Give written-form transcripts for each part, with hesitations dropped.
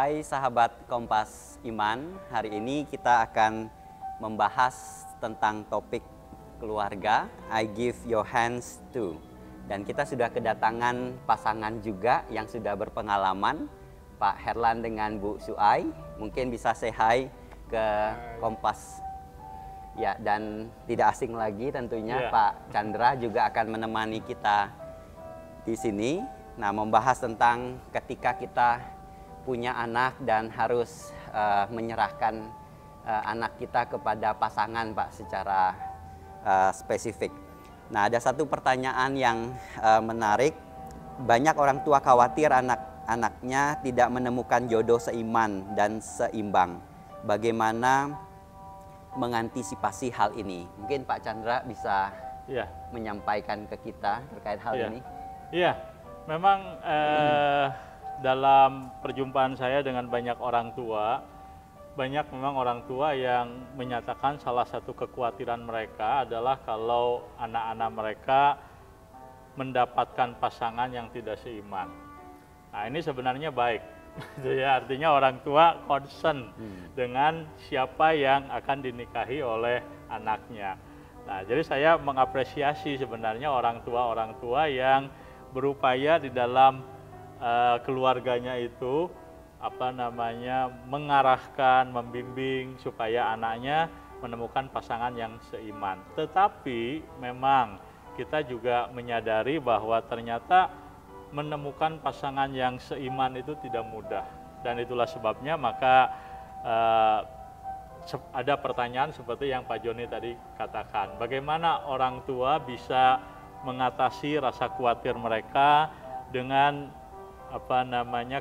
Hai sahabat Kompas Iman, hari ini kita akan membahas tentang topik keluarga, I give your hands to. Dan kita sudah kedatangan pasangan juga yang sudah berpengalaman, Pak Herlan dengan Bu Suai. Mungkin bisa say hi ke Kompas. Ya, dan tidak asing lagi tentunya Pak Chandra juga akan menemani kita di sini. Nah, membahas tentang ketika kita punya anak dan harus menyerahkan anak kita kepada pasangan, Pak, secara spesifik. Nah, ada satu pertanyaan yang menarik. Banyak orang tua khawatir anak-anaknya tidak menemukan jodoh seiman dan seimbang. Bagaimana mengantisipasi hal ini? Mungkin Pak Chandra bisa menyampaikan ke kita terkait hal ini. Iya, memang dalam perjumpaan saya dengan banyak orang tua, banyak memang orang tua yang menyatakan salah satu kekhawatiran mereka adalah kalau anak-anak mereka mendapatkan pasangan yang tidak seiman. Nah, ini sebenarnya baik. Artinya orang tua concern dengan siapa yang akan dinikahi oleh anaknya. Nah, jadi saya mengapresiasi sebenarnya orang tua yang berupaya di dalam keluarganya itu mengarahkan, membimbing supaya anaknya menemukan pasangan yang seiman. Tetapi memang kita juga menyadari bahwa ternyata menemukan pasangan yang seiman itu tidak mudah, dan itulah sebabnya maka ada pertanyaan seperti yang Pak Joni tadi katakan, bagaimana orang tua bisa mengatasi rasa khawatir mereka dengan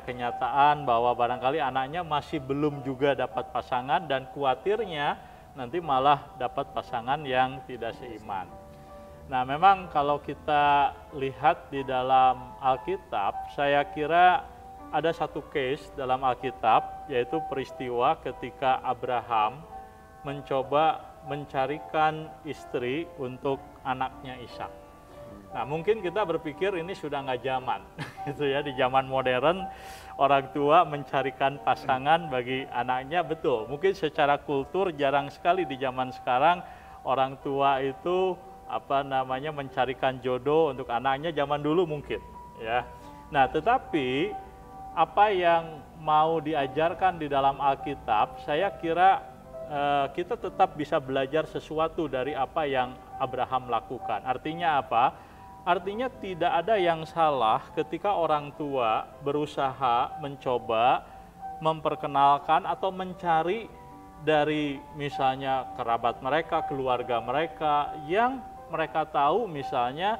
kenyataan bahwa barangkali anaknya masih belum juga dapat pasangan dan khawatirnya nanti malah dapat pasangan yang tidak seiman. Nah, memang kalau kita lihat di dalam Alkitab, saya kira ada satu case dalam Alkitab, yaitu peristiwa ketika Abraham mencoba mencarikan istri untuk anaknya Ishak. Nah, mungkin kita berpikir ini sudah nggak zaman, gitu ya. Di zaman modern, orang tua mencarikan pasangan bagi anaknya, betul. Mungkin secara kultur jarang sekali di zaman sekarang orang tua itu mencarikan jodoh untuk anaknya. Zaman dulu mungkin, ya. Nah, tetapi apa yang mau diajarkan di dalam Alkitab, saya kira kita tetap bisa belajar sesuatu dari apa yang Abraham lakukan. Artinya apa? Artinya tidak ada yang salah ketika orang tua berusaha mencoba memperkenalkan atau mencari dari misalnya kerabat mereka, keluarga mereka yang mereka tahu misalnya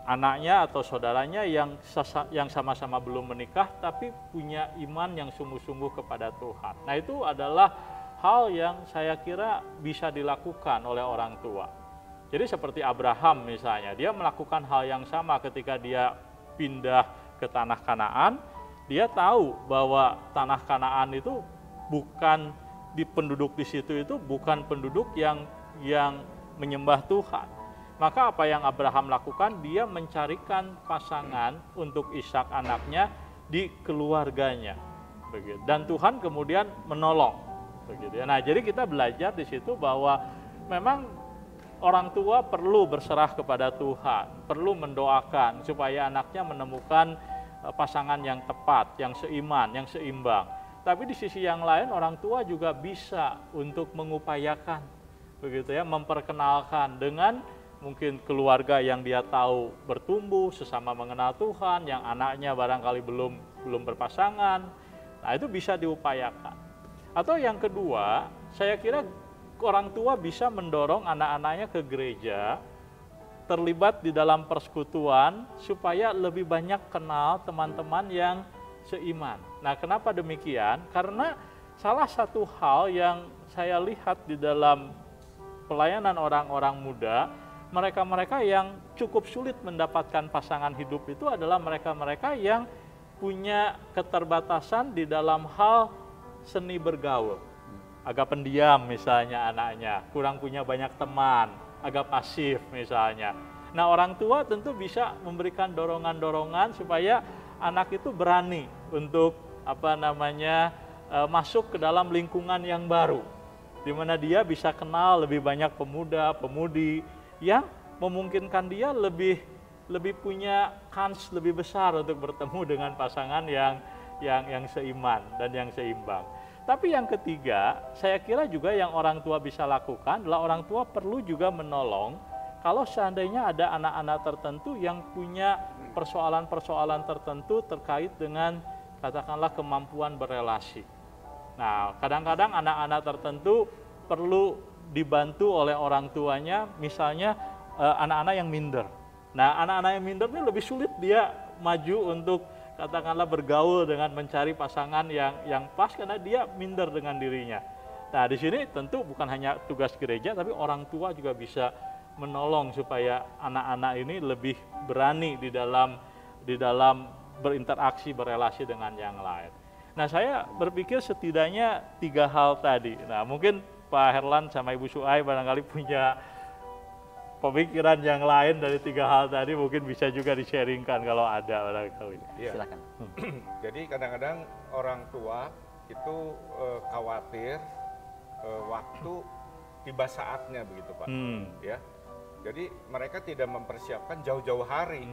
anaknya atau saudaranya yang sama-sama belum menikah tapi punya iman yang sungguh-sungguh kepada Tuhan. Nah, itu adalah hal yang saya kira bisa dilakukan oleh orang tua. Jadi seperti Abraham misalnya, dia melakukan hal yang sama ketika dia pindah ke tanah Kanaan. Dia tahu bahwa tanah Kanaan itu bukan penduduk di situ itu bukan penduduk yang menyembah Tuhan. Maka apa yang Abraham lakukan? Dia mencarikan pasangan untuk Ishak anaknya di keluarganya, begitu. Dan Tuhan kemudian menolong, begitu. Nah, jadi kita belajar di situ bahwa memang orang tua perlu berserah kepada Tuhan, perlu mendoakan supaya anaknya menemukan pasangan yang tepat, yang seiman, yang seimbang. Tapi di sisi yang lain orang tua juga bisa untuk mengupayakan, begitu ya, memperkenalkan dengan mungkin keluarga yang dia tahu bertumbuh sesama mengenal Tuhan, yang anaknya barangkali belum berpasangan. Nah, itu bisa diupayakan. Atau yang kedua, saya kira orang tua bisa mendorong anak-anaknya ke gereja, terlibat di dalam persekutuan supaya lebih banyak kenal teman-teman yang seiman. Nah, kenapa demikian? Karena salah satu hal yang saya lihat di dalam pelayanan orang-orang muda, mereka-mereka yang cukup sulit mendapatkan pasangan hidup itu adalah mereka-mereka yang punya keterbatasan di dalam hal seni bergaul. Agak pendiam misalnya anaknya, kurang punya banyak teman, agak pasif misalnya. Nah, orang tua tentu bisa memberikan dorongan-dorongan supaya anak itu berani untuk masuk ke dalam lingkungan yang baru, di mana dia bisa kenal lebih banyak pemuda, pemudi yang memungkinkan dia lebih punya kans lebih besar untuk bertemu dengan pasangan yang seiman dan yang seimbang. Tapi yang ketiga, saya kira juga yang orang tua bisa lakukan adalah orang tua perlu juga menolong kalau seandainya ada anak-anak tertentu yang punya persoalan-persoalan tertentu terkait dengan katakanlah kemampuan berelasi. Nah, kadang-kadang anak-anak tertentu perlu dibantu oleh orang tuanya, misalnya anak-anak yang minder. Nah, anak-anak yang minder ini lebih sulit dia maju untuk katakanlah bergaul dengan mencari pasangan yang pas karena dia minder dengan dirinya. Nah, di sini tentu bukan hanya tugas gereja, tapi orang tua juga bisa menolong supaya anak-anak ini lebih berani di dalam berinteraksi, berelasi dengan yang lain. Nah, saya berpikir setidaknya 3 hal tadi. Nah, mungkin Pak Herlan sama Ibu Suai barangkali punya pemikiran yang lain dari 3 hal tadi, mungkin bisa juga di-sharingkan kalau ada barangkali. Ya. Silakan. Jadi kadang-kadang orang tua itu khawatir waktu tiba saatnya begitu Pak. Ya. Jadi mereka tidak mempersiapkan jauh-jauh hari.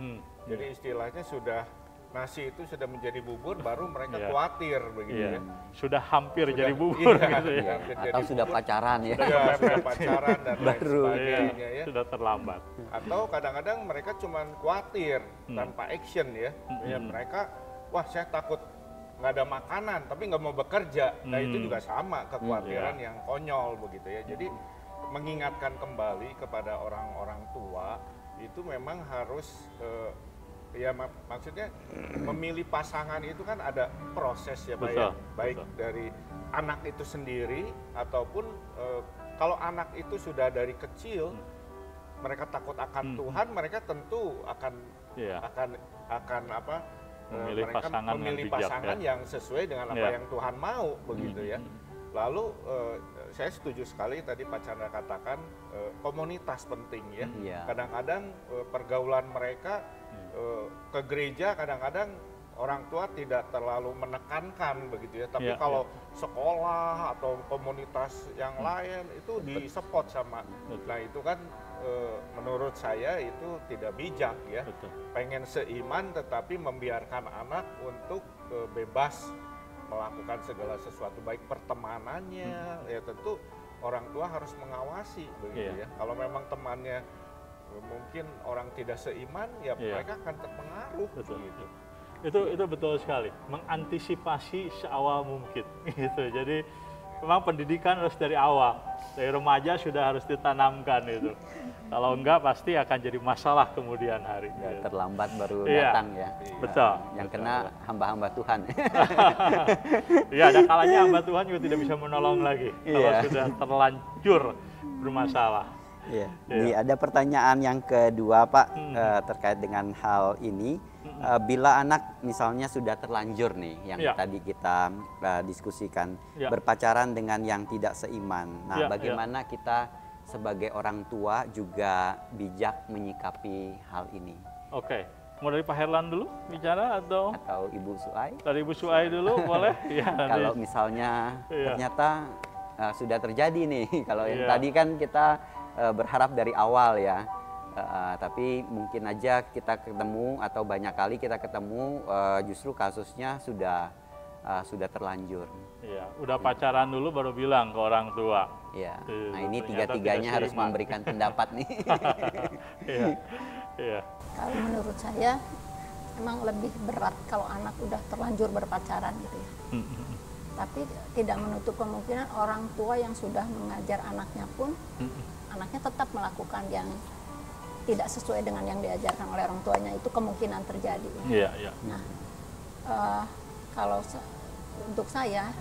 Jadi istilahnya sudah nasi itu sudah menjadi bubur, baru mereka khawatir begitu ya. Sudah hampir jadi bubur gitu ya. Atau sudah pacaran ya. Sudah pacaran dan lain sebagainya ya. Sudah terlambat. Atau kadang-kadang mereka cuma khawatir tanpa action ya. Ya mereka, wah saya takut nggak ada makanan tapi nggak mau bekerja. Nah itu juga sama kekhawatiran yang konyol begitu ya. Jadi mengingatkan kembali kepada orang-orang tua itu memang harus ya maksudnya memilih pasangan itu kan ada proses ya Pak ya, baik dari anak itu sendiri ataupun kalau anak itu sudah dari kecil mereka takut akan Tuhan, mereka tentu akan memilih mereka pasangan memilih yang bijak, pasangan yang sesuai dengan apa yang Tuhan mau begitu ya. Lalu saya setuju sekali tadi Pak Chandra katakan komunitas penting ya. Kadang-kadang pergaulan mereka ke gereja kadang-kadang orang tua tidak terlalu menekankan begitu ya. Tapi kalau sekolah atau komunitas yang lain itu disupport sama. Nah itu kan menurut saya itu tidak bijak ya. Pengen seiman tetapi membiarkan anak untuk bebas melakukan segala sesuatu baik pertemanannya ya tentu orang tua harus mengawasi begitu ya. Kalau memang temannya mungkin orang tidak seiman ya mereka akan terpengaruh gitu. Itu betul sekali, mengantisipasi seawal mungkin gitu. Jadi memang pendidikan harus dari awal, dari remaja sudah harus ditanamkan itu. Kalau enggak pasti akan jadi masalah kemudian hari. Ya, terlambat baru datang ya. Betul. Yang kena hamba-hamba Tuhan. Iya, ada kalanya hamba Tuhan juga tidak bisa menolong lagi kalau sudah terlanjur bermasalah. Iya. Ada pertanyaan yang kedua Pak terkait dengan hal ini. Bila anak misalnya sudah terlanjur nih yang tadi kita diskusikan berpacaran dengan yang tidak seiman. Nah, bagaimana kita sebagai orang tua juga bijak menyikapi hal ini? Oke. Mau dari Pak Herlan dulu bicara atau Ibu Suai? Dari Ibu Suai dulu boleh? Kalau misalnya ternyata sudah terjadi nih, kalau yang tadi kan kita berharap dari awal ya, tapi mungkin aja kita ketemu atau banyak kali kita ketemu justru kasusnya sudah terlanjur. Iya, udah pacaran dulu baru bilang ke orang tua. Iya. Nah ini tiga-tiganya harus memberikan pendapat nih. Iya. Kalau menurut saya emang lebih berat kalau anak udah terlanjur berpacaran gitu ya. Tapi tidak menutup kemungkinan orang tua yang sudah mengajar anaknya pun anaknya tetap melakukan yang tidak sesuai dengan yang diajarkan oleh orang tuanya, itu kemungkinan terjadi. Nah, kalau untuk saya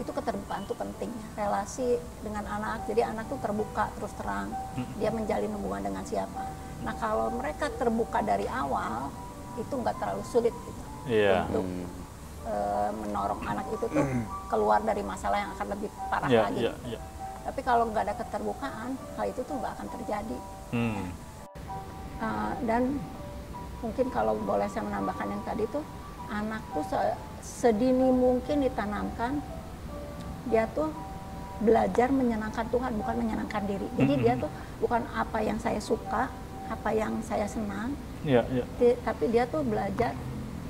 itu keterbukaan itu penting, relasi dengan anak, jadi anak tuh terbuka terus terang, dia menjalin hubungan dengan siapa. Nah kalau mereka terbuka dari awal itu nggak terlalu sulit gitu, untuk menorong anak itu tuh keluar dari masalah yang akan lebih parah lagi. Tapi kalau nggak ada keterbukaan, hal itu tuh nggak akan terjadi. Dan mungkin kalau boleh saya menambahkan yang tadi tuh, anak tuh sedini mungkin ditanamkan dia tuh belajar menyenangkan Tuhan, bukan menyenangkan diri. Jadi dia tuh bukan apa yang saya suka, apa yang saya senang, tapi dia tuh belajar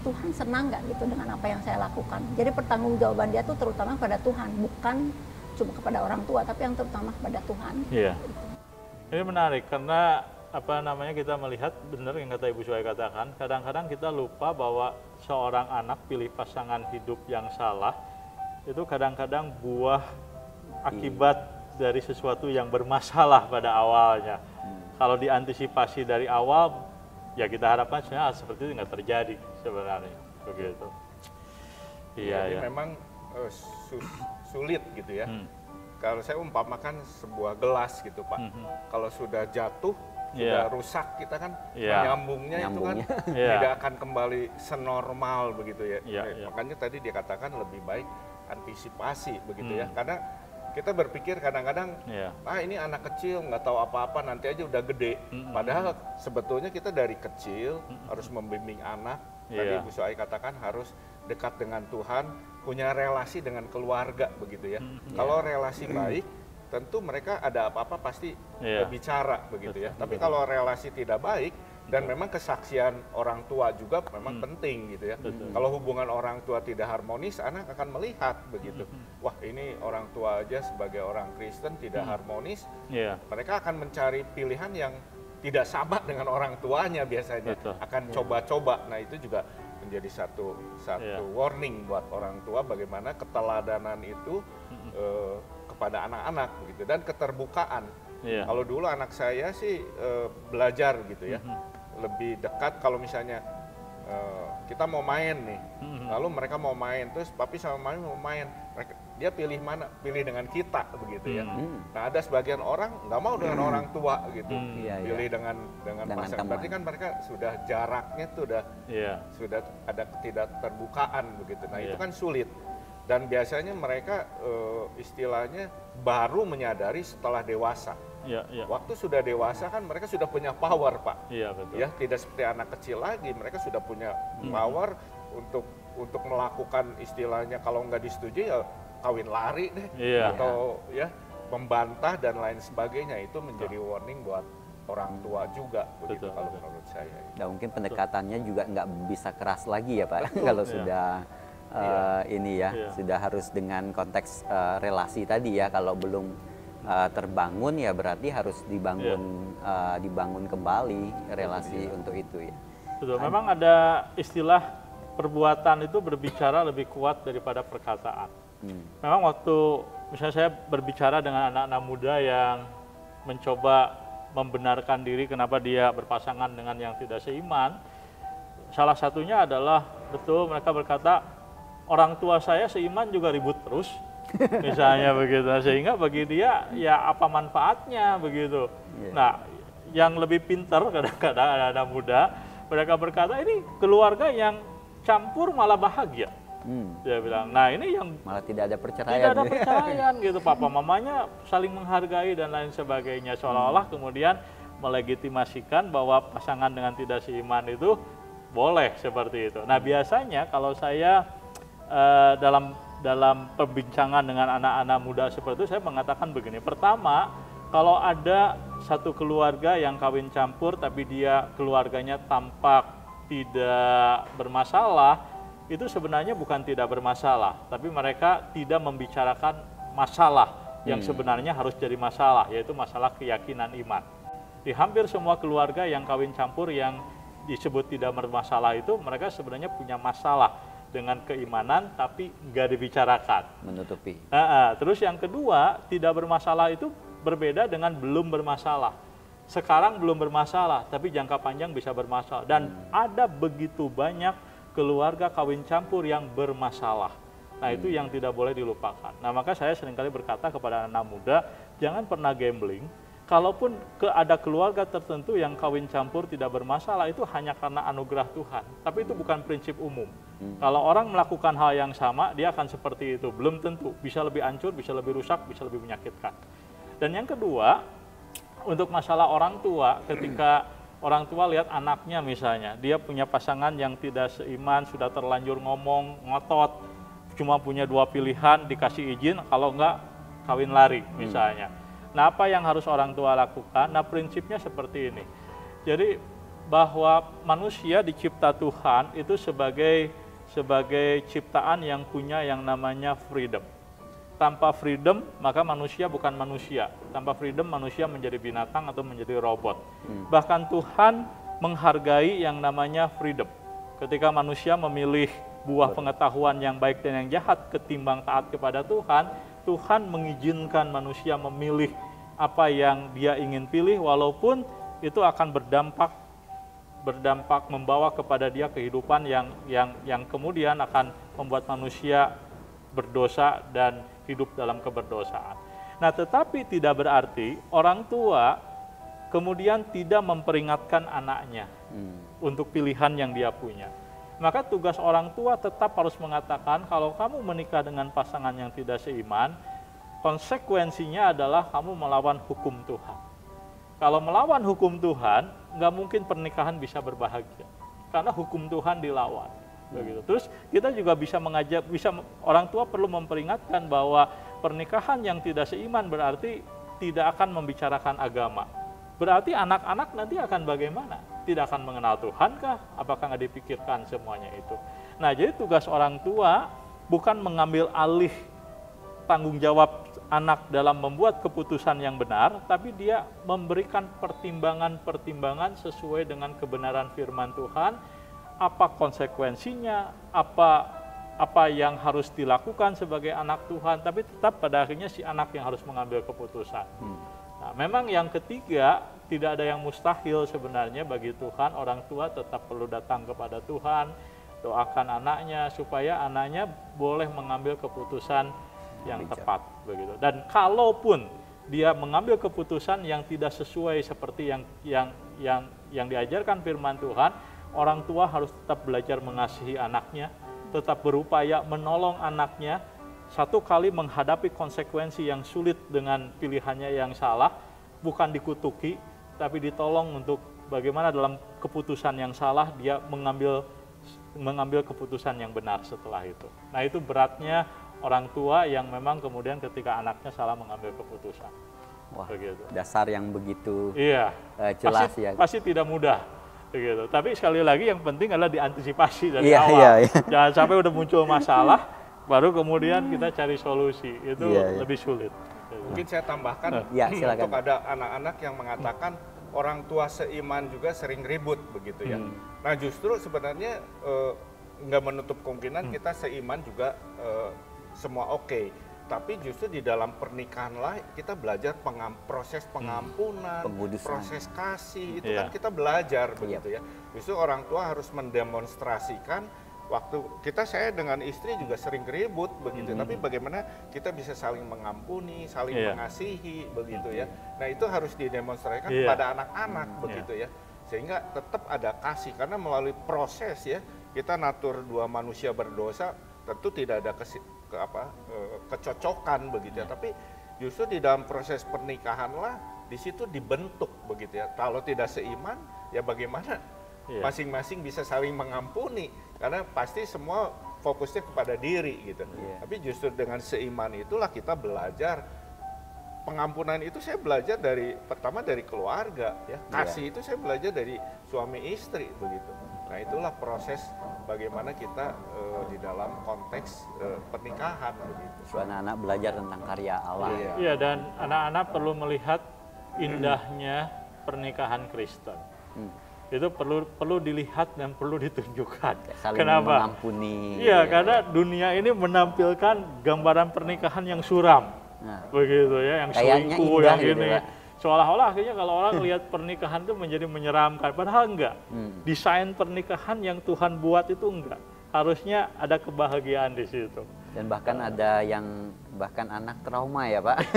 Tuhan senang nggak gitu dengan apa yang saya lakukan. Jadi pertanggungjawaban dia tuh terutama kepada Tuhan, bukan cuma kepada orang tua, tapi yang terutama kepada Tuhan. Iya. Ini menarik karena kita melihat benar yang kata Ibu Suhai katakan, kadang-kadang kita lupa bahwa seorang anak pilih pasangan hidup yang salah itu kadang-kadang buah akibat dari sesuatu yang bermasalah pada awalnya. Kalau diantisipasi dari awal, ya kita harapkan seperti itu nggak terjadi sebenarnya, begitu. Iya. Memang sulit gitu ya. Kalau saya umpamakan sebuah gelas gitu Pak, kalau sudah jatuh, sudah rusak, kita kan menyambungnya itu kan tidak akan kembali senormal begitu ya. Makanya tadi dia katakan lebih baik antisipasi begitu ya, karena kita berpikir kadang-kadang, ini anak kecil nggak tahu apa-apa, nanti aja udah gede. Padahal sebetulnya kita dari kecil harus membimbing anak. Tadi Bu Suhai katakan harus dekat dengan Tuhan, punya relasi dengan keluarga begitu ya. Kalau relasi baik, tentu mereka ada apa-apa pasti bicara begitu ya. Tapi kalau relasi tidak baik, dan memang kesaksian orang tua juga memang penting gitu ya. Kalau hubungan orang tua tidak harmonis, anak akan melihat begitu. Wah, ini orang tua aja sebagai orang Kristen tidak harmonis. Mereka akan mencari pilihan yang tidak sama dengan orang tuanya biasanya. Akan coba-coba. Nah, itu juga menjadi satu warning buat orang tua bagaimana keteladanan itu kepada anak-anak begitu, dan keterbukaan. Kalau dulu anak saya sih belajar gitu ya, lebih dekat. Kalau misalnya kita mau main nih, lalu mereka mau main, terus papi sama mami mau main, dia pilih mana? Pilih dengan kita begitu ya. Nah, ada sebagian orang nggak mau dengan orang tua gitu, pilih dengan pasangan. Berarti kan mereka sudah jaraknya tuh sudah ada ketidakterbukaan begitu. Nah, itu kan sulit. Dan biasanya mereka istilahnya baru menyadari setelah dewasa. Waktu sudah dewasa kan mereka sudah punya power Pak. Betul. Ya, tidak seperti anak kecil lagi, mereka sudah punya power untuk melakukan istilahnya kalau nggak disetujui ya kawin lari deh, atau ya membantah dan lain sebagainya. Itu menjadi warning buat orang tua juga begitu kalau menurut saya. Dan mungkin pendekatannya juga nggak bisa keras lagi ya Pak, kalau sudah sudah harus dengan konteks relasi tadi ya. Kalau belum terbangun ya berarti harus dibangun kembali relasi untuk itu ya. Betul. Memang ada istilah perbuatan itu berbicara lebih kuat daripada perkataan. Memang waktu misalnya saya berbicara dengan anak-anak muda yang mencoba membenarkan diri kenapa dia berpasangan dengan yang tidak seiman, salah satunya adalah betul mereka berkata, orang tua saya seiman juga ribut terus, misalnya begitu, sehingga bagi dia ya apa manfaatnya begitu. Nah, yang lebih pintar kadang-kadang anak muda mereka berkata ini keluarga yang campur malah bahagia. Dia bilang, nah ini yang malah tidak ada perceraian. Tidak ada perceraian gitu, papa mamanya saling menghargai dan lain sebagainya, seolah-olah kemudian melegitimasikan bahwa pasangan dengan tidak seiman itu boleh seperti itu. Nah, biasanya kalau saya dalam perbincangan dengan anak-anak muda seperti itu, saya mengatakan begini. Pertama, kalau ada satu keluarga yang kawin campur tapi dia keluarganya tampak tidak bermasalah, itu sebenarnya bukan tidak bermasalah, tapi mereka tidak membicarakan masalah yang sebenarnya harus jadi masalah, yaitu masalah keyakinan iman. Di hampir semua keluarga yang kawin campur yang disebut tidak bermasalah itu, mereka sebenarnya punya masalah dengan keimanan tapi nggak dibicarakan. Menutupi. Terus yang kedua, tidak bermasalah itu berbeda dengan belum bermasalah. Sekarang belum bermasalah, tapi jangka panjang bisa bermasalah. Dan ada begitu banyak keluarga kawin campur yang bermasalah. Nah, itu yang tidak boleh dilupakan. Nah, maka saya seringkali berkata kepada anak muda, jangan pernah gambling. Kalaupun ada keluarga tertentu yang kawin campur tidak bermasalah, itu hanya karena anugerah Tuhan. Tapi itu bukan prinsip umum. Kalau orang melakukan hal yang sama, dia akan seperti itu. Belum tentu, bisa lebih hancur, bisa lebih rusak, bisa lebih menyakitkan. Dan yang kedua, untuk masalah orang tua, ketika orang tua lihat anaknya misalnya, dia punya pasangan yang tidak seiman, sudah terlanjur ngomong, ngotot, cuma punya 2 pilihan, dikasih izin, kalau enggak kawin lari misalnya. Nah, apa yang harus orang tua lakukan? Nah, prinsipnya seperti ini. Jadi bahwa manusia dicipta Tuhan itu sebagai ciptaan yang punya yang namanya freedom. Tanpa freedom, maka manusia bukan manusia. Tanpa freedom, manusia menjadi binatang atau menjadi robot. Bahkan Tuhan menghargai yang namanya freedom. Ketika manusia memilih buah pengetahuan yang baik dan yang jahat ketimbang taat kepada Tuhan, Tuhan mengizinkan manusia memilih apa yang dia ingin pilih, walaupun itu akan berdampak membawa kepada dia kehidupan yang kemudian akan membuat manusia berdosa dan hidup dalam keberdosaan. Nah, tetapi tidak berarti orang tua kemudian tidak memperingatkan anaknya untuk pilihan yang dia punya. Maka tugas orang tua tetap harus mengatakan, kalau kamu menikah dengan pasangan yang tidak seiman, konsekuensinya adalah kamu melawan hukum Tuhan. Kalau melawan hukum Tuhan, nggak mungkin pernikahan bisa berbahagia, karena hukum Tuhan dilawan. Begitu. Terus kita juga bisa mengajak, orang tua perlu memperingatkan bahwa pernikahan yang tidak seiman berarti tidak akan membicarakan agama. Berarti anak-anak nanti akan bagaimana? Tidak akan mengenal Tuhan kah? Apakah nggak dipikirkan semuanya itu? Nah, jadi tugas orang tua bukan mengambil alih tanggung jawab anak dalam membuat keputusan yang benar, tapi dia memberikan pertimbangan-pertimbangan sesuai dengan kebenaran firman Tuhan, apa konsekuensinya, apa yang harus dilakukan sebagai anak Tuhan, tapi tetap pada akhirnya si anak yang harus mengambil keputusan. Nah, memang yang ketiga, tidak ada yang mustahil sebenarnya bagi Tuhan. Orang tua tetap perlu datang kepada Tuhan, doakan anaknya supaya anaknya boleh mengambil keputusan yang tepat, begitu. Dan kalaupun dia mengambil keputusan yang tidak sesuai seperti yang diajarkan firman Tuhan, orang tua harus tetap belajar mengasihi anaknya, tetap berupaya menolong anaknya. Satu kali menghadapi konsekuensi yang sulit dengan pilihannya yang salah, bukan dikutuki, tapi ditolong untuk bagaimana dalam keputusan yang salah dia mengambil keputusan yang benar setelah itu. Nah, itu beratnya orang tua yang memang kemudian ketika anaknya salah mengambil keputusan. Wah, begitu. Dasar yang begitu jelas pasti, ya. Pasti tidak mudah. Begitu. Tapi sekali lagi yang penting adalah diantisipasi dari awal. Iya. Jangan sampai udah muncul masalah, baru kemudian kita cari solusi. Itu lebih sulit. Mungkin saya tambahkan, silakan. untuk ada anak-anak yang mengatakan orang tua seiman juga sering ribut begitu ya. Nah, justru sebenarnya nggak menutup kemungkinan kita seiman juga semua oke. Tapi justru di dalam pernikahan lah kita belajar proses pengampunan, proses kasih, itu kan kita belajar begitu ya. Justru orang tua harus mendemonstrasikan. Waktu saya dengan istri juga sering ribut begitu, tapi bagaimana kita bisa saling mengampuni, saling mengasihi begitu ya. Nah, itu harus didemonstrasikan kepada anak-anak begitu ya. Sehingga tetap ada kasih, karena melalui proses ya, kita natur dua manusia berdosa, tentu tidak ada kecocokan begitu ya. Tapi justru di dalam proses pernikahan lah, di situ dibentuk begitu ya. Kalau tidak seiman, ya bagaimana masing-masing bisa saling mengampuni, karena pasti semua fokusnya kepada diri gitu. Tapi justru dengan seiman itulah kita belajar pengampunan. Itu saya belajar pertama dari keluarga ya, kasih itu saya belajar dari suami istri begitu. Nah, itulah proses bagaimana kita di dalam konteks pernikahan begitu. Anak-anak belajar tentang karya Allah. Iya, dan anak-anak perlu melihat indahnya pernikahan Kristen. Itu perlu dilihat dan perlu ditunjukkan. Saling kenapa? mengampuni. Iya, karena dunia ini menampilkan gambaran pernikahan yang suram, begitu ya, yang selingkuh, yang gitu, ini. Pak. Seolah-olah akhirnya kalau orang lihat pernikahan itu menjadi menyeramkan, padahal enggak. Desain pernikahan yang Tuhan buat itu enggak. Harusnya ada kebahagiaan di situ. Dan bahkan ada yang anak trauma ya Pak,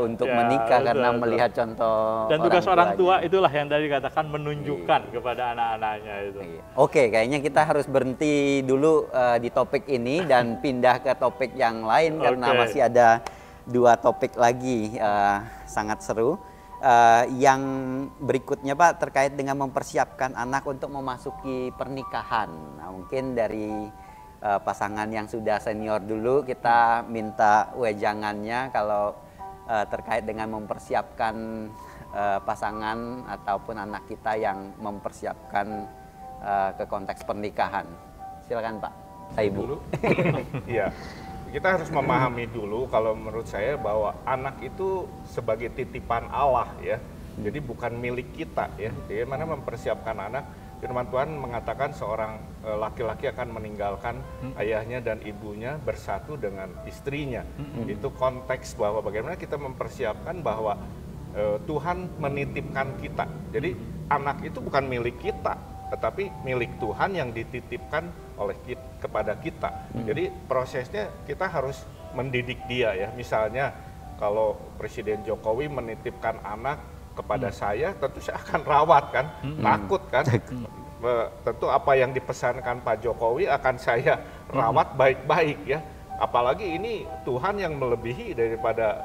untuk Ya, menikah karena betul. melihat contoh. Dan tugas orang tua tuanya. itulah yang tadi dikatakan menunjukkan kepada anak-anaknya itu. Oke, kayaknya kita harus berhenti dulu di topik ini dan pindah ke topik yang lain karena masih ada 2 topik lagi sangat seru. Yang berikutnya Pak terkait dengan mempersiapkan anak untuk memasuki pernikahan. Nah, mungkin dari pasangan yang sudah senior dulu kita minta wejangannya kalau terkait dengan mempersiapkan pasangan ataupun anak kita yang mempersiapkan ke konteks pernikahan. Silakan Pak. Saya Ibu. Iya. Kita harus memahami dulu kalau menurut saya bahwa anak itu sebagai titipan Allah ya. Jadi bukan milik kita ya. Bagaimana mempersiapkan anak? Firman Tuhan mengatakan seorang laki-laki akan meninggalkan ayahnya dan ibunya bersatu dengan istrinya. Itu konteks bahwa bagaimana kita mempersiapkan bahwa Tuhan menitipkan kita. Jadi anak itu bukan milik kita, tetapi milik Tuhan yang dititipkan oleh kepada kita. Jadi prosesnya kita harus mendidik dia ya. Misalnya kalau Presiden Jokowi menitipkan anak kepada saya, tentu saya akan rawat kan, takut kan. Tentu apa yang dipesankan Pak Jokowi akan saya rawat baik-baik ya. Apalagi ini Tuhan yang melebihi daripada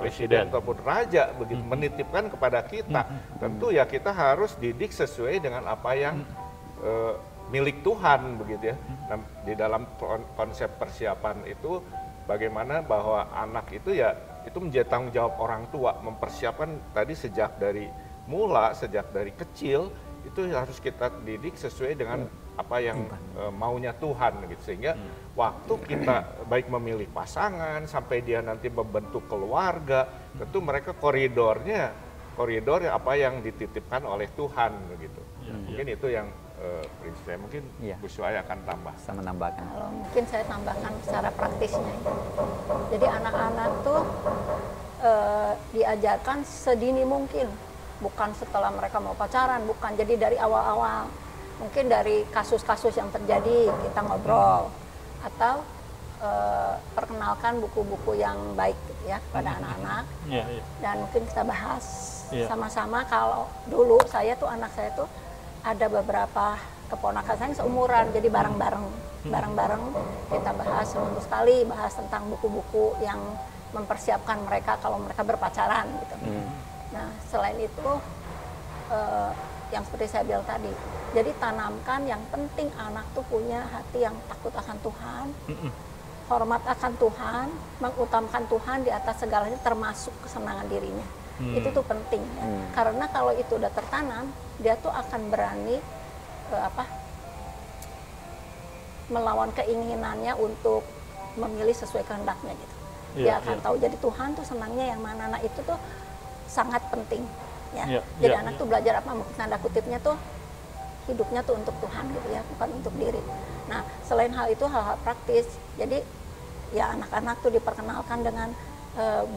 presiden ataupun raja begitu menitipkan kepada kita. Tentu ya kita harus didik sesuai dengan apa yang milik Tuhan begitu ya. Nah, di dalam konsep persiapan itu bagaimana bahwa anak itu ya itu menjadi tanggung jawab orang tua mempersiapkan tadi sejak dari mula, sejak dari kecil itu harus kita didik sesuai dengan apa yang maunya Tuhan gitu. Sehingga waktu kita baik memilih pasangan sampai dia nanti membentuk keluarga, tentu mereka koridor apa yang dititipkan oleh Tuhan begitu. Mungkin itu yang prinsip saya, mungkin Bu Suaya akan tambah. Sama menambahkan. Kalau mungkin saya tambahkan secara praktisnya. Jadi anak-anak tuh diajarkan sedini mungkin, bukan setelah mereka mau pacaran, bukan. Jadi dari awal-awal, mungkin dari kasus-kasus yang terjadi kita ngobrol, atau perkenalkan buku-buku yang baik gitu ya kepada anak-anak, dan mungkin kita bahas sama-sama. Kalau dulu saya tuh anak saya tuh ada beberapa keponakan saya yang seumuran, jadi bareng-bareng kita bahas seminggu sekali, bahas tentang buku-buku yang mempersiapkan mereka kalau mereka berpacaran gitu. Nah selain itu yang seperti saya bilang tadi, jadi tanamkan yang penting anak tuh punya hati yang takut akan Tuhan, hormat akan Tuhan, mengutamakan Tuhan di atas segalanya termasuk kesenangan dirinya. Itu tuh penting ya. Karena kalau itu udah tertanam, dia tuh akan berani melawan keinginannya untuk memilih sesuai kehendaknya gitu. Dia akan tahu jadi Tuhan tuh senangnya yang mana. Nah itu tuh sangat penting ya. Jadi anak tuh belajar apa, mungkin tanda kutipnya tuh hidupnya tuh untuk Tuhan gitu ya, bukan untuk diri. Nah selain hal itu hal-hal praktis, jadi ya anak-anak tuh diperkenalkan dengan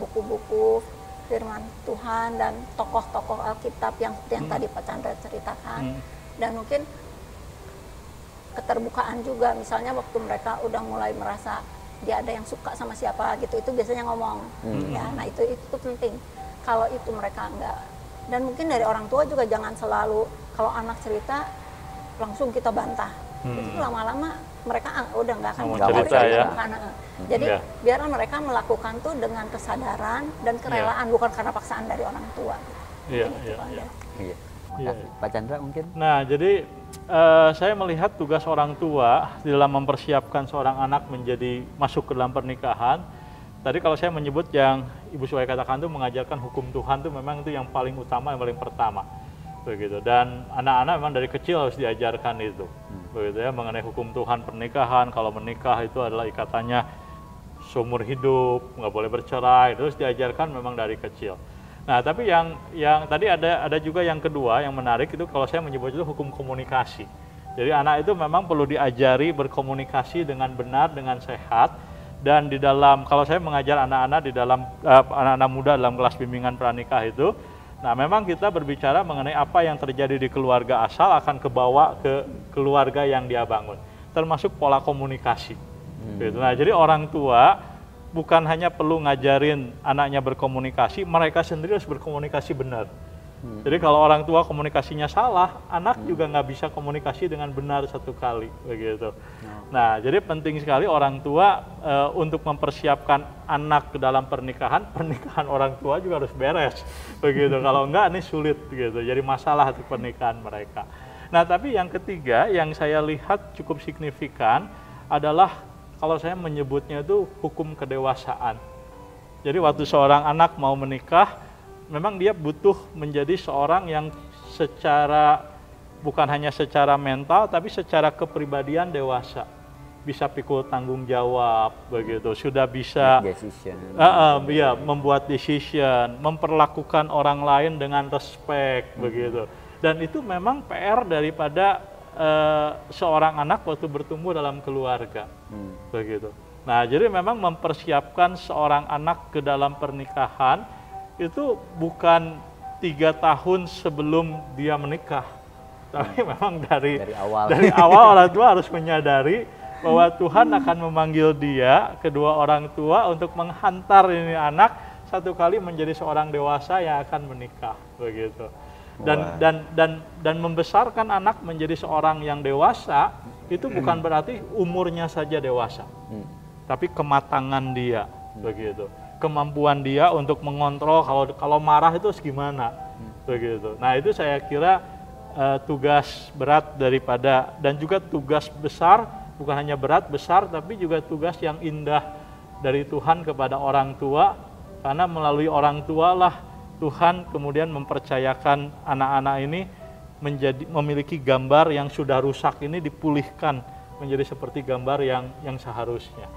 buku-buku firman Tuhan dan tokoh-tokoh Alkitab yang tadi Pak Chandra ceritakan. Dan mungkin keterbukaan juga, misalnya waktu mereka udah mulai merasa dia ada yang suka sama siapa gitu, itu biasanya ngomong ya. Nah itu penting. Kalau itu mereka enggak, dan mungkin dari orang tua juga jangan selalu kalau anak cerita langsung kita bantah. Itu lama-lama mereka udah nggak akan cerita ya. Jadi biarlah mereka melakukan tuh dengan kesadaran dan kerelaan, bukan karena paksaan dari orang tua. Iya. Pak Chandra mungkin. Nah jadi saya melihat tugas orang tua dalam mempersiapkan seorang anak menjadi masuk ke dalam pernikahan. Tadi kalau saya menyebut yang Ibu Suaya katakan tuh mengajarkan hukum Tuhan tuh memang itu yang paling utama, yang paling pertama. Begitu. Dan anak-anak memang dari kecil harus diajarkan itu, begitu ya, mengenai hukum Tuhan pernikahan. Kalau menikah itu adalah ikatannya seumur hidup, nggak boleh bercerai, terus diajarkan memang dari kecil. Nah tapi yang tadi ada juga yang kedua yang menarik itu, kalau saya menyebut itu hukum komunikasi. Jadi anak itu memang perlu diajari berkomunikasi dengan benar, dengan sehat. Dan di dalam, kalau saya mengajar anak-anak di dalam anak-anak muda dalam kelas bimbingan pranikah itu, nah memang kita berbicara mengenai apa yang terjadi di keluarga asal akan kebawa ke keluarga yang dia bangun, termasuk pola komunikasi. Gitu. Nah jadi orang tua bukan hanya perlu ngajarin anaknya berkomunikasi, mereka sendiri harus berkomunikasi benar. Jadi kalau orang tua komunikasinya salah, anak juga nggak bisa komunikasi dengan benar satu kali, begitu. Nah, jadi penting sekali orang tua untuk mempersiapkan anak ke dalam pernikahan orang tua juga harus beres, begitu. Kalau enggak, ini sulit, gitu. Jadi masalah untuk pernikahan mereka. Nah, tapi yang ketiga yang saya lihat cukup signifikan adalah kalau saya menyebutnya itu hukum kedewasaan. Jadi waktu seorang anak mau menikah, memang dia butuh menjadi seorang yang secara, bukan hanya secara mental, tapi secara kepribadian dewasa. Bisa pikul tanggung jawab, begitu. Sudah bisa membuat decision, memperlakukan orang lain dengan respect, begitu. Dan itu memang PR daripada seorang anak waktu bertumbuh dalam keluarga, begitu. Nah, jadi memang mempersiapkan seorang anak ke dalam pernikahan itu bukan 3 tahun sebelum dia menikah, tapi memang dari awal orang tua harus menyadari bahwa Tuhan akan memanggil dia, kedua orang tua, untuk menghantar ini anak satu kali menjadi seorang dewasa yang akan menikah, begitu. Dan membesarkan anak menjadi seorang yang dewasa itu bukan berarti umurnya saja dewasa, tapi kematangan dia, begitu. Kemampuan dia untuk mengontrol kalau marah itu gimana, begitu. Nah, itu saya kira tugas berat daripada, dan juga tugas besar, bukan hanya berat, besar, tapi juga tugas yang indah dari Tuhan kepada orang tua, karena melalui orang tua lah Tuhan kemudian mempercayakan anak-anak ini memiliki gambar yang sudah rusak ini dipulihkan menjadi seperti gambar yang seharusnya.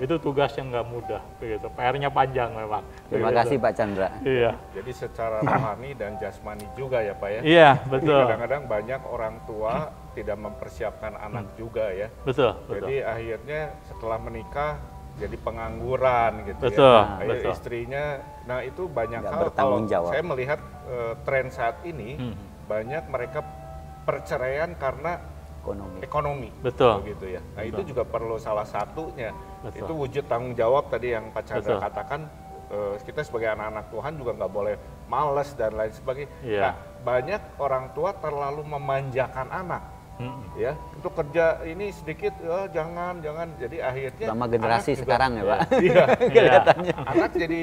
Itu tugas yang nggak mudah, begitu. PR-nya panjang memang. Terima kasih Pak Chandra. Iya. Jadi secara rohani dan jasmani juga ya Pak ya. Iya, betul. Kadang-kadang banyak orang tua tidak mempersiapkan anak juga ya. Betul. Jadi akhirnya setelah menikah jadi pengangguran gitu betul, ya. Betul. Istrinya, nah itu banyak nggak hal. Kalau jawab. saya melihat tren saat ini banyak mereka perceraian karena ekonomi, betul, begitu ya. Nah, betul. itu juga perlu salah satunya. Betul. Itu wujud tanggung jawab tadi yang Pak Chandra katakan. Kita sebagai anak-anak Tuhan juga nggak boleh males dan lain sebagainya. Nah, banyak orang tua terlalu memanjakan anak, ya. Untuk kerja ini sedikit, jangan. Jadi akhirnya sama generasi juga, sekarang ya Pak. Iya. Anak jadi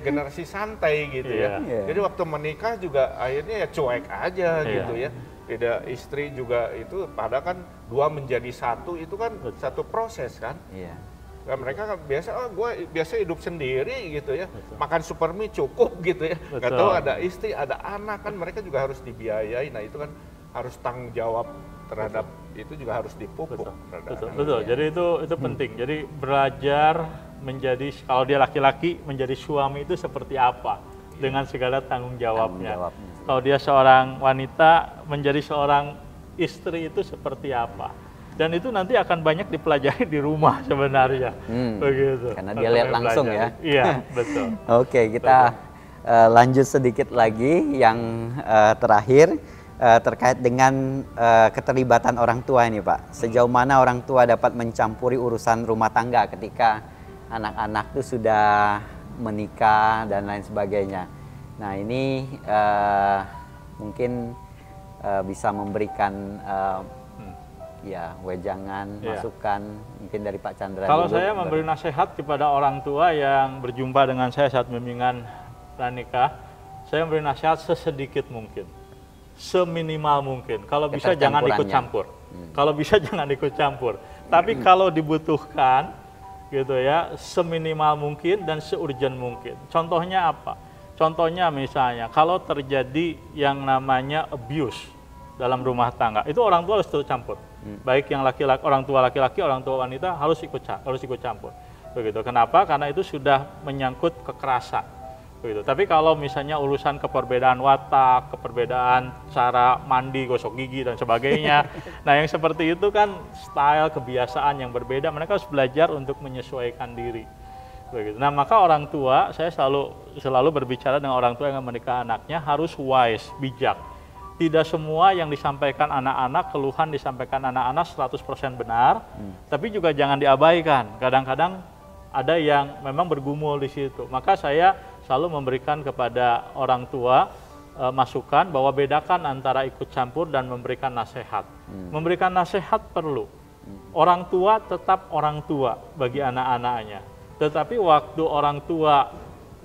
generasi santai gitu ya. Jadi waktu menikah juga akhirnya ya cuek aja gitu ya. Tidak, istri juga itu, padahal kan 2 menjadi 1 itu kan satu proses kan. Nah, mereka kan gue biasa hidup sendiri gitu ya. Makan supermie cukup gitu ya. Nggak tahu ada istri, ada anak, kan mereka juga harus dibiayai. Nah, itu kan harus tanggung jawab terhadap itu juga harus dipupuk. Betul. Jadi itu penting. Jadi belajar menjadi, kalau dia laki-laki, menjadi suami itu seperti apa dengan segala tanggung jawabnya. Kalau dia seorang wanita, menjadi seorang istri itu seperti apa. Dan itu nanti akan banyak dipelajari di rumah sebenarnya. Begitu. Karena dia lihat langsung ya. Iya, betul. Oke, kita lanjut sedikit lagi yang terakhir terkait dengan keterlibatan orang tua ini Pak. Sejauh mana orang tua dapat mencampuri urusan rumah tangga ketika anak-anak itu sudah menikah dan lain sebagainya. Nah, ini mungkin bisa memberikan wejangan, masukan mungkin dari Pak Chandra. Kalau saya memberi nasihat kepada orang tua yang berjumpa dengan saya saat bimbingan pranikah, saya memberi nasihat sesedikit mungkin, seminimal mungkin. Kalau bisa jangan ikut campur. Kalau bisa jangan ikut campur. Tapi kalau dibutuhkan, gitu ya, seminimal mungkin dan seurgent mungkin. Contohnya apa? Contohnya misalnya, kalau terjadi yang namanya abuse dalam rumah tangga, itu orang tua harus turut campur. Baik yang laki-laki, orang tua laki-laki, orang tua wanita harus ikut campur. Begitu. Kenapa? Karena itu sudah menyangkut kekerasan. Begitu. Tapi kalau misalnya urusan keperbedaan watak, keperbedaan cara mandi, gosok gigi dan sebagainya, nah yang seperti itu kan style, kebiasaan yang berbeda, mereka harus belajar untuk menyesuaikan diri. Begitu. Nah, maka orang tua, saya selalu berbicara dengan orang tua yang menikah anaknya harus wise, bijak. Tidak semua yang disampaikan anak-anak, keluhan disampaikan anak-anak 100% benar, tapi juga jangan diabaikan. Kadang-kadang ada yang memang bergumul di situ. Maka saya selalu memberikan kepada orang tua masukan bahwa bedakan antara ikut campur dan memberikan nasihat. Memberikan nasihat perlu. Orang tua tetap orang tua bagi anak-anaknya. Tetapi waktu orang tua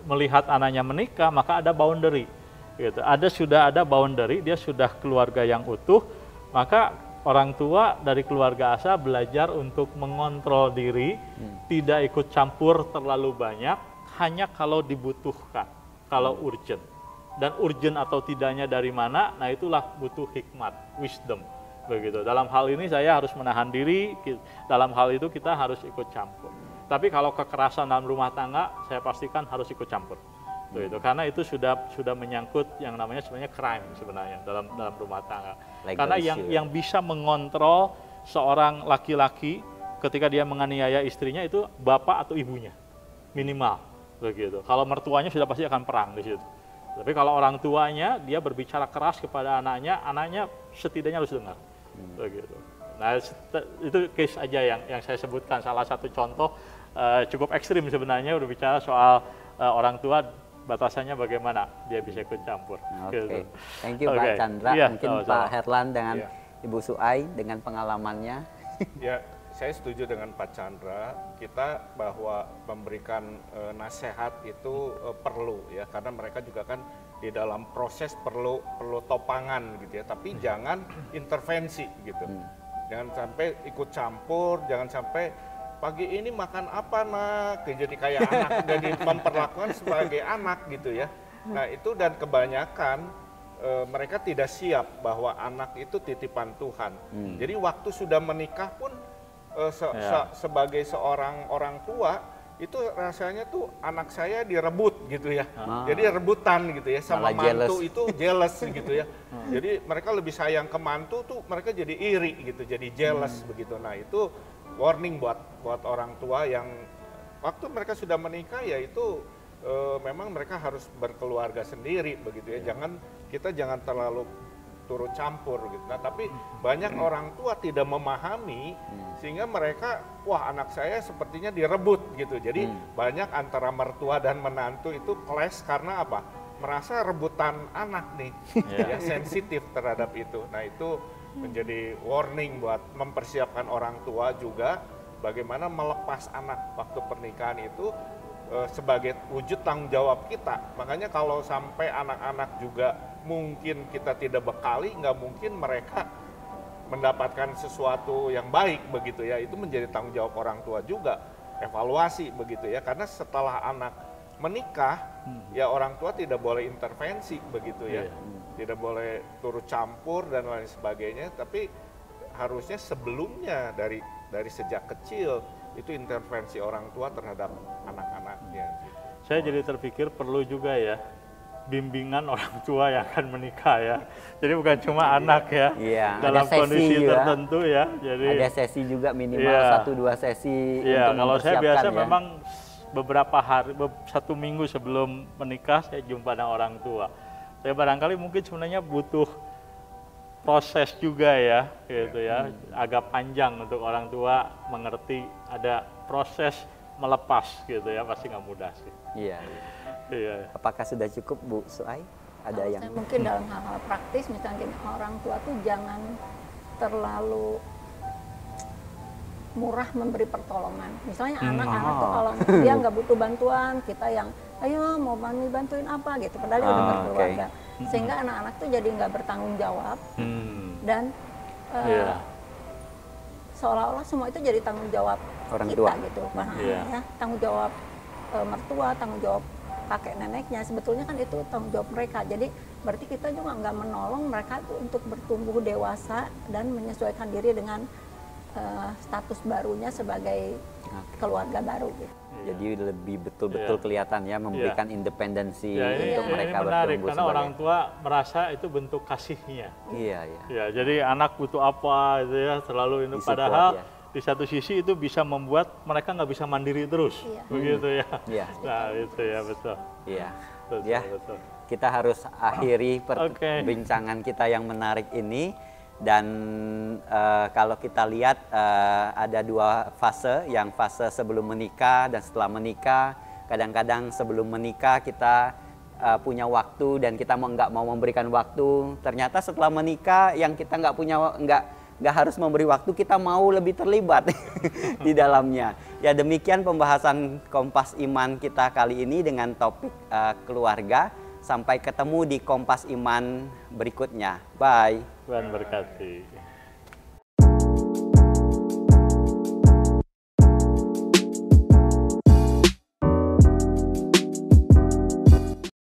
melihat anaknya menikah, maka ada boundary. Gitu. Sudah ada boundary, dia sudah keluarga yang utuh, maka orang tua dari keluarga Asa belajar untuk mengontrol diri, tidak ikut campur terlalu banyak, hanya kalau dibutuhkan, kalau urgent. Dan urgent atau tidaknya dari mana, nah itulah butuh hikmat, wisdom. Begitu. Dalam hal ini saya harus menahan diri, dalam hal itu kita harus ikut campur. Tapi kalau kekerasan dalam rumah tangga, saya pastikan harus ikut campur. Begitu. Karena itu sudah menyangkut yang namanya sebenarnya crime sebenarnya dalam rumah tangga. Karena yang bisa mengontrol seorang laki-laki ketika dia menganiaya istrinya itu bapak atau ibunya, minimal. Begitu. Kalau mertuanya sudah pasti akan perang di situ. Tapi kalau orang tuanya dia berbicara keras kepada anaknya, anaknya setidaknya harus dengar. Begitu. Nah itu case aja yang saya sebutkan, salah satu contoh cukup ekstrim sebenarnya berbicara soal orang tua, batasannya bagaimana dia bisa ikut campur. Oke, thank you Pak Chandra. Mungkin Pak Herlan dengan Ibu Suai dengan pengalamannya. Ya, saya setuju dengan Pak Chandra, kita bahwa memberikan nasihat itu perlu ya, karena mereka juga kan di dalam proses perlu topangan gitu ya, tapi jangan intervensi gitu. Jangan sampai ikut campur, jangan sampai pagi ini makan apa nak, jadi kayak anak, jadi memperlakukan sebagai anak gitu ya. Nah itu, dan kebanyakan mereka tidak siap bahwa anak itu titipan Tuhan. Jadi waktu sudah menikah pun sebagai seorang orang tua itu rasanya tuh anak saya direbut gitu ya. Jadi rebutan gitu ya, sama mantu itu jealous gitu ya. Jadi mereka lebih sayang ke mantu tuh, mereka jadi iri gitu, jadi jealous begitu. Nah itu warning buat orang tua yang waktu mereka sudah menikah ya itu memang mereka harus berkeluarga sendiri begitu ya. Kita jangan terlalu turut campur gitu. Nah, tapi banyak orang tua tidak memahami sehingga mereka, wah anak saya sepertinya direbut gitu. Jadi banyak antara mertua dan menantu itu clash karena apa? Merasa rebutan anak nih, ya sensitif terhadap itu. Nah, itu menjadi warning buat mempersiapkan orang tua juga bagaimana melepas anak waktu pernikahan itu sebagai wujud tanggung jawab kita. Makanya kalau sampai anak-anak juga mungkin kita tidak bekali, nggak mungkin mereka mendapatkan sesuatu yang baik begitu ya. Itu menjadi tanggung jawab orang tua juga, evaluasi begitu ya. Karena setelah anak menikah, ya orang tua tidak boleh intervensi begitu ya. Tidak boleh turut campur dan lain sebagainya, tapi harusnya sebelumnya dari sejak kecil itu intervensi orang tua terhadap anak-anaknya. Saya jadi terpikir perlu juga ya bimbingan orang tua yang akan menikah ya. Jadi bukan cuma anak ya, dalam kondisi tertentu ya. Jadi ada sesi juga minimal 1-2 sesi untuk kalau saya biasa memang beberapa hari, 1 minggu sebelum menikah saya jumpa dengan orang tua. Saya barangkali mungkin sebenarnya butuh proses juga ya, gitu ya, agak panjang untuk orang tua mengerti ada proses melepas gitu ya, pasti nggak mudah sih. Iya. Apakah sudah cukup Bu Suai? Ada yang mungkin dalam hal-hal praktis, misalnya gini, orang tua tuh jangan terlalu murah memberi pertolongan. Misalnya anak-anak tuh kalau dia nggak butuh bantuan, kita yang ayo mau mami bantuin apa gitu, padahal dia udah berkeluarga. Sehingga anak-anak tuh jadi nggak bertanggung jawab dan seolah-olah semua itu jadi tanggung jawab orang kita tua. Gitu, ya, tanggung jawab mertua, tanggung jawab kakek neneknya. Sebetulnya kan itu tanggung jawab mereka. Jadi berarti kita juga nggak menolong mereka tuh untuk bertumbuh dewasa dan menyesuaikan diri dengan status barunya sebagai keluarga baru gitu. Jadi lebih betul-betul kelihatan ya, memberikan independensi untuk mereka menarik, bertumbuh karena orang tua merasa itu bentuk kasihnya. Iya. Jadi anak butuh apa itu ya, selalu ini, padahal di satu sisi itu bisa membuat mereka nggak bisa mandiri terus, begitu ya. Nah itu ya, betul. Iya. Betul. Kita harus akhiri perbincangan kita yang menarik ini. Dan kalau kita lihat ada 2 fase, yang fase sebelum menikah dan setelah menikah. Kadang-kadang sebelum menikah kita punya waktu dan kita nggak mau memberikan waktu. Ternyata setelah menikah yang kita nggak harus memberi waktu, kita mau lebih terlibat di dalamnya. Ya, demikian pembahasan Kompas Iman kita kali ini dengan topik keluarga. Sampai ketemu di Kompas Iman berikutnya. Bye. Tuhan berkati.